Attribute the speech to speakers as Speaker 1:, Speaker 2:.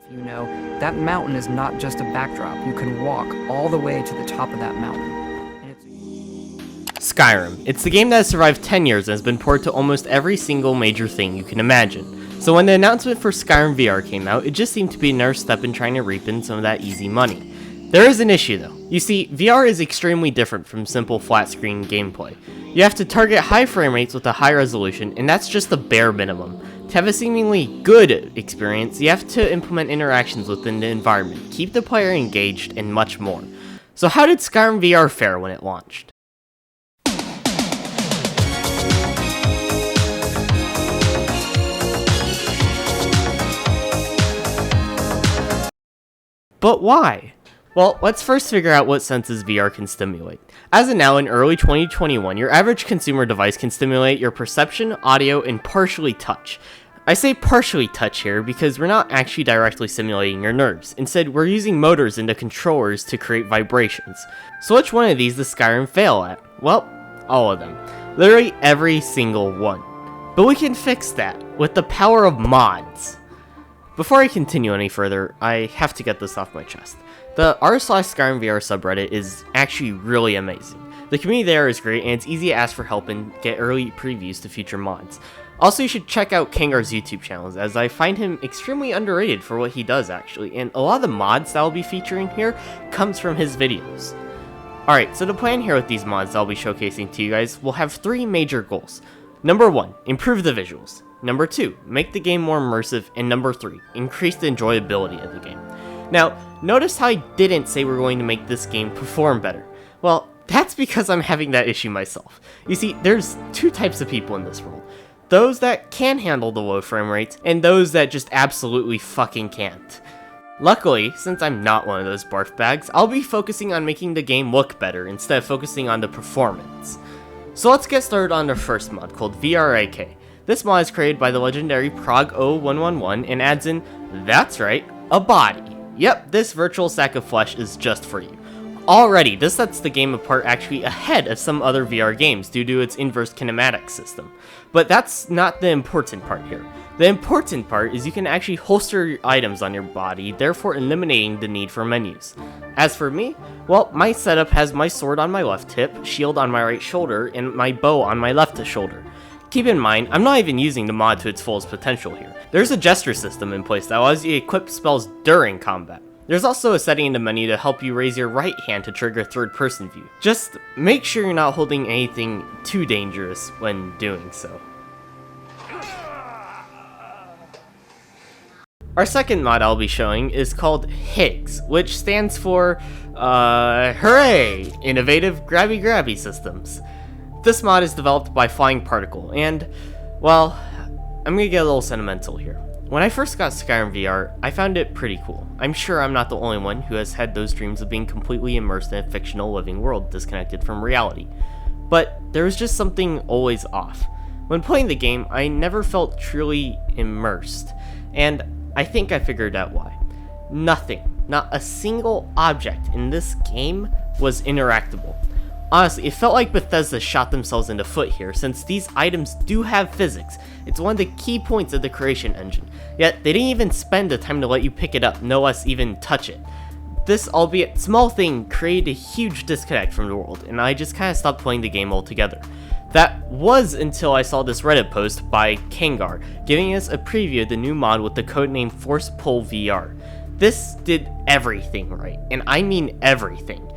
Speaker 1: You know, that mountain is not just a backdrop. You can walk all the way to the top of that mountain. And
Speaker 2: Skyrim. It's the game that has survived 10 years and has been ported to almost every single major thing you can imagine. So when the announcement for SkyrimVR came out, it just seemed to be another step in trying to reap in some of that easy money. There is an issue though. You see, VR is extremely different from simple flat screen gameplay. You have to target high frame rates with a high resolution, and that's just the bare minimum. To have a seemingly good experience, you have to implement interactions within the environment, keep the player engaged, and much more. So how did Skyrim VR fare when it launched? But why? Well, let's first figure out what senses VR can stimulate. As of now, in early 2021, your average consumer device can stimulate your perception, audio, and partially touch. I say partially touch here because we're not actually directly simulating your nerves. Instead, we're using motors into controllers to create vibrations. So which one of these does Skyrim fail at? Well, all of them. Literally every single one. But we can fix that with the power of mods. Before I continue any further, I have to get this off my chest. The r/SkyrimVR subreddit is actually really amazing. The community there is great, and it's easy to ask for help and get early previews to future mods. Also, you should check out Kangar's YouTube channels, as I find him extremely underrated for what he does actually, and a lot of the mods that I'll be featuring here comes from his videos. Alright, so the plan here with these mods I'll be showcasing to you guys will have three major goals. Number 1, improve the visuals. Number 2, make the game more immersive, and number 3, increase the enjoyability of the game. Now, notice how I didn't say we're going to make this game perform better. Well, that's because I'm having that issue myself. You see, there's two types of people in this world. Those that can handle the low frame rates, and those that just absolutely fucking can't. Luckily, since I'm not one of those barf bags, I'll be focusing on making the game look better instead of focusing on the performance. So let's get started on the first mod, called VRAK. This mod is created by the legendary Prog0111 and adds in, that's right, a body. Yep, this virtual sack of flesh is just for you. Already, this sets the game apart actually ahead of some other VR games due to its inverse kinematic system. But that's not the important part here. The important part is you can actually holster your items on your body, therefore eliminating the need for menus. As for me, well, my setup has my sword on my left hip, shield on my right shoulder, and my bow on my left shoulder. Keep in mind, I'm not even using the mod to its fullest potential here. There's a gesture system in place that allows you to equip spells during combat. There's also a setting in the menu to help you raise your right hand to trigger third-person view. Just make sure you're not holding anything too dangerous when doing so. Our second mod I'll be showing is called HIGS, which stands for, hooray! Innovative Grabby Grabby Systems. This mod is developed by Flying Particle, and, well, I'm gonna get a little sentimental here. When I first got Skyrim VR, I found it pretty cool. I'm sure I'm not the only one who has had those dreams of being completely immersed in a fictional living world disconnected from reality. But there was just something always off. When playing the game, I never felt truly immersed, and I think I figured out why. Nothing, not a single object in this game was interactable. Honestly, it felt like Bethesda shot themselves in the foot here, since these items do have physics. It's one of the key points of the creation engine, yet they didn't even spend the time to let you pick it up, no less even touch it. This, albeit small thing, created a huge disconnect from the world, and I just kinda stopped playing the game altogether. That was until I saw this Reddit post by Kangar, giving us a preview of the new mod with the codename Force Pull VR. This did everything right, and I mean everything.